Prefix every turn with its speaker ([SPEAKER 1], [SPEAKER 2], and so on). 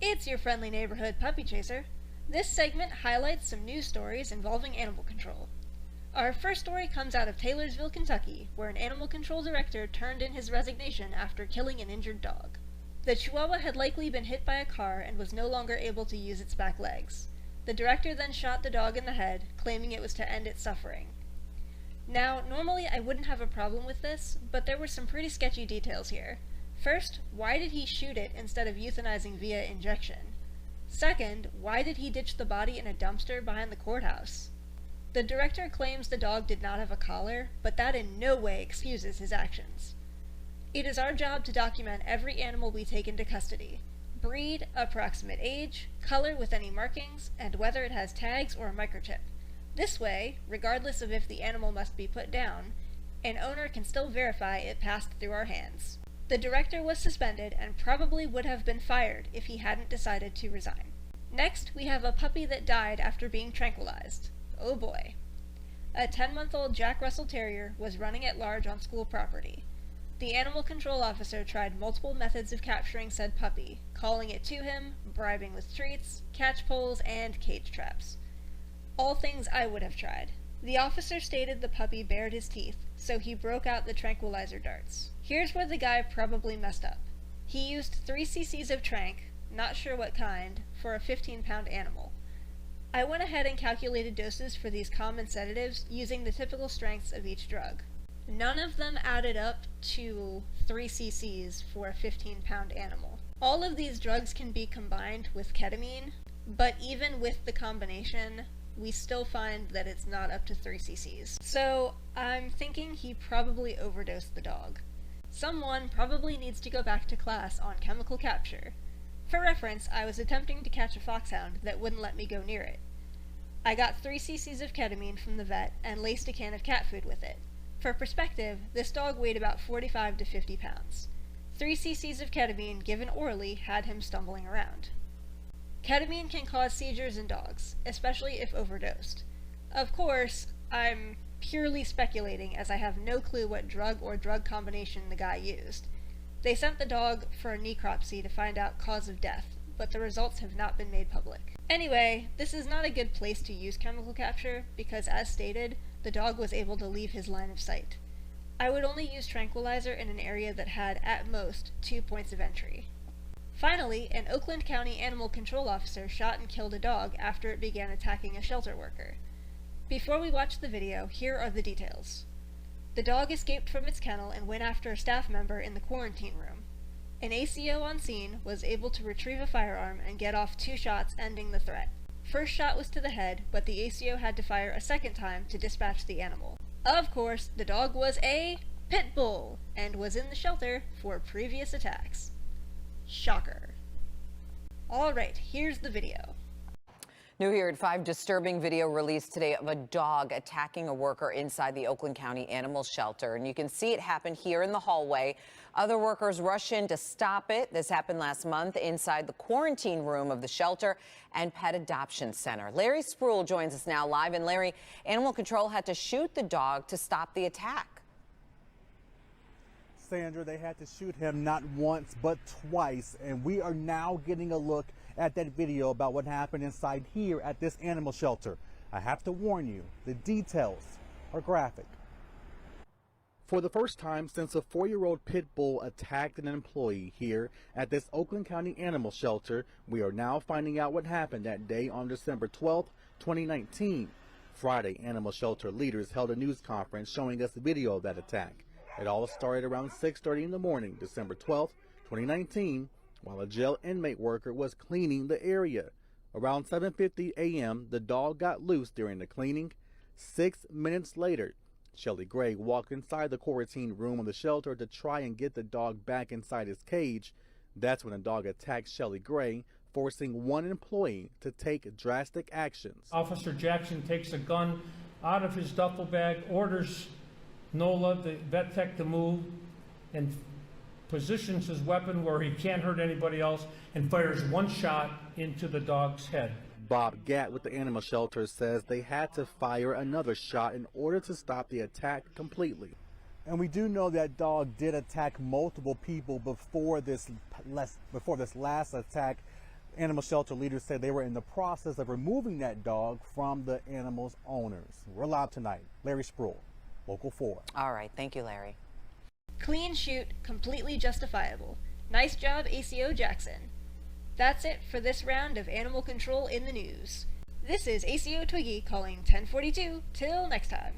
[SPEAKER 1] It's your friendly neighborhood puppy chaser. This segment highlights some news stories involving animal control. Our first story comes out of Taylorsville, Kentucky, where an animal control director turned in his resignation after killing an injured dog. The Chihuahua had likely been hit by a car and was no longer able to use its back legs. The director then shot the dog in the head, claiming it was to end its suffering. Now, normally I wouldn't have a problem with this, but there were some pretty sketchy details here. First, why did he shoot it instead of euthanizing via injection? Second, why did he ditch the body in a dumpster behind the courthouse? The director claims the dog did not have a collar, but that in no way excuses his actions. It is our job to document every animal we take into custody: breed, approximate age, color with any markings, and whether it has tags or a microchip. This way, regardless of if the animal must be put down, an owner can still verify it passed through our hands. The director was suspended and probably would have been fired if he hadn't decided to resign. Next, we have a puppy that died after being tranquilized. Oh boy. A 10-month-old Jack Russell Terrier was running at large on school property. The animal control officer tried multiple methods of capturing said puppy, calling it to him, bribing with treats, catch poles, and cage traps. All things I would have tried. The officer stated the puppy bared his teeth, so he broke out the tranquilizer darts. Here's where the guy probably messed up. He used 3 cc's of tranq, not sure what kind, for a 15-pound animal. I went ahead and calculated doses for these common sedatives using the typical strengths of each drug. None of them added up to 3 cc's for a 15-pound animal. All of these drugs can be combined with ketamine, but even with the combination, we still find that it's not up to 3 cc's. So I'm thinking he probably overdosed the dog. Someone probably needs to go back to class on chemical capture. For reference, I was attempting to catch a foxhound that wouldn't let me go near it. I got 3 cc's of ketamine from the vet and laced a can of cat food with it. For perspective, this dog weighed about 45 to 50 pounds. 3 cc's of ketamine given orally had him stumbling around. Ketamine can cause seizures in dogs, especially if overdosed. Of course, I'm purely speculating as I have no clue what drug or drug combination the guy used. They sent the dog for a necropsy to find out cause of death, but the results have not been made public. Anyway, this is not a good place to use chemical capture because, as stated, the dog was able to leave his line of sight. I would only use tranquilizer in an area that had, at most, 2 points of entry. Finally, an Oakland County animal control officer shot and killed a dog after it began attacking a shelter worker. Before we watch the video, here are the details. The dog escaped from its kennel and went after a staff member in the quarantine room. An ACO on scene was able to retrieve a firearm and get off 2 shots, ending the threat. First shot was to the head, but the ACO had to fire a second time to dispatch the animal. Of course, the dog was a pit bull and was in the shelter for previous attacks. Shocker. Alright, here's the video.
[SPEAKER 2] New here at 5, disturbing video released today of a dog attacking a worker inside the Oakland County Animal Shelter. And you can see it happen here in the hallway. Other workers rush in to stop it. This happened last month inside the quarantine room of the shelter and pet adoption center. Larry Spruill joins us now live. And Larry, Animal Control had to shoot the dog to stop the attack.
[SPEAKER 3] Sandra, they had to shoot him not once but twice. And we are now getting a look at that video about what happened inside here at this animal shelter. I have to warn you, the details are graphic. For the first time since a 4-year-old pit bull attacked an employee here at this Oakland County Animal Shelter, we are now finding out what happened that day on December 12th, 2019. Friday, animal shelter leaders held a news conference showing us a video of that attack. It all started around 6:30 in the morning, December 12th, 2019, while a jail inmate worker was cleaning the area. Around 7:50 a.m., the dog got loose during the cleaning. 6 minutes later, Shelly Gray walked inside the quarantine room of the shelter to try and get the dog back inside his cage. That's when the dog attacked Shelly Gray, forcing one employee to take drastic actions.
[SPEAKER 4] Officer Jackson takes a gun out of his duffel bag, orders Nola, the vet tech, to move, and positions his weapon where he can't hurt anybody else, and fires 1 shot into the dog's head.
[SPEAKER 3] Bob Gatt with the animal shelter says they had to fire another shot in order to stop the attack completely. And we do know that dog did attack multiple people before this last attack. Animal shelter leaders said they were in the process of removing that dog from the animal's owners. We're live tonight. Larry Sproul, Local 4.
[SPEAKER 2] All right, thank you, Larry.
[SPEAKER 1] Clean shoot, completely justifiable. Nice job, ACO Jackson. That's it for this round of animal control in the news. This is ACO Twiggy calling 1042. Till next time.